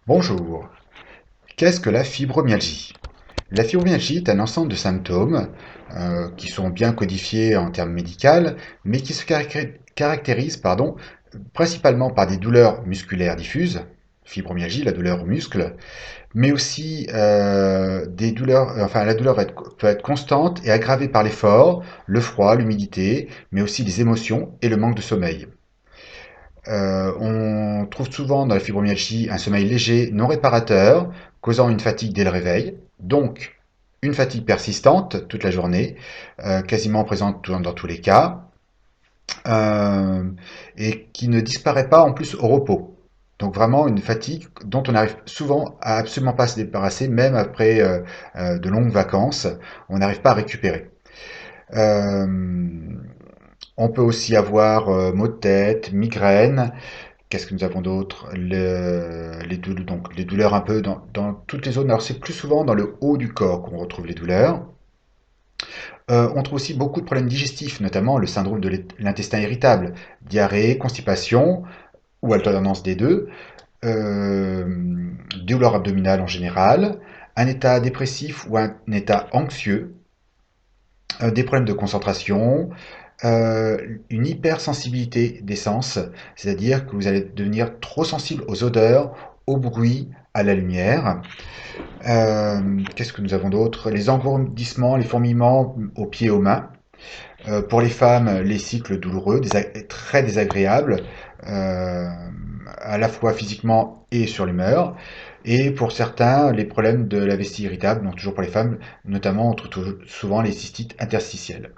Bonjour. Qu'est-ce que la fibromyalgie? La fibromyalgie est un ensemble de symptômes qui sont bien codifiés en termes médicaux, mais qui se caractérisent principalement par des douleurs musculaires diffuses, fibromyalgie, la douleur au muscle, mais aussi des douleurs, la douleur peut être constante et aggravée par l'effort, le froid, l'humidité, mais aussi les émotions et le manque de sommeil. On trouve souvent dans la fibromyalgie un sommeil léger, non réparateur, causant une fatigue dès le réveil, donc une fatigue persistante toute la journée, quasiment présente dans tous les cas, euh, et qui ne disparaît pas en plus au repos. Donc vraiment une fatigue dont on arrive souvent à absolument pas se débarrasser, même après de longues vacances, on n'arrive pas à récupérer. Euh, on peut aussi avoir maux de tête, migraine. Qu'est-ce que nous avons d'autre? Donc, les douleurs un peu dans toutes les zones. Alors c'est plus souvent dans le haut du corps qu'on retrouve les douleurs. On trouve aussi beaucoup de problèmes digestifs, notamment le syndrome de l'intestin irritable, diarrhée, constipation ou alternance des deux, euh, douleurs abdominales en général, un état dépressif ou un état anxieux, des problèmes de concentration, une hypersensibilité des sens, c'est-à-dire que vous allez devenir trop sensible aux odeurs, au bruit, à la lumière. Qu'est-ce que nous avons d'autre? Les engourdissements, les fourmillements aux pieds et aux mains. Pour les femmes, les cycles douloureux, très désagréables, euh, à la fois physiquement et sur l'humeur. Et pour certains, les problèmes de la vessie irritable, donc toujours pour les femmes, notamment on trouve souvent les cystites interstitielles.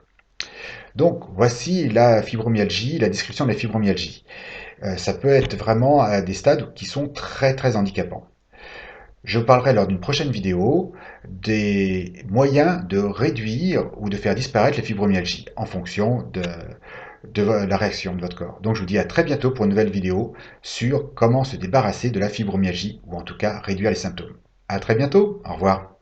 Donc, voici la fibromyalgie, la description de la fibromyalgie. Ça peut être vraiment à des stades qui sont très très handicapants. Je parlerai lors d'une prochaine vidéo des moyens de réduire ou de faire disparaître la fibromyalgie en fonction de la réaction de votre corps. Donc je vous dis à très bientôt pour une nouvelle vidéo sur comment se débarrasser de la fibromyalgie ou en tout cas réduire les symptômes. À très bientôt, au revoir.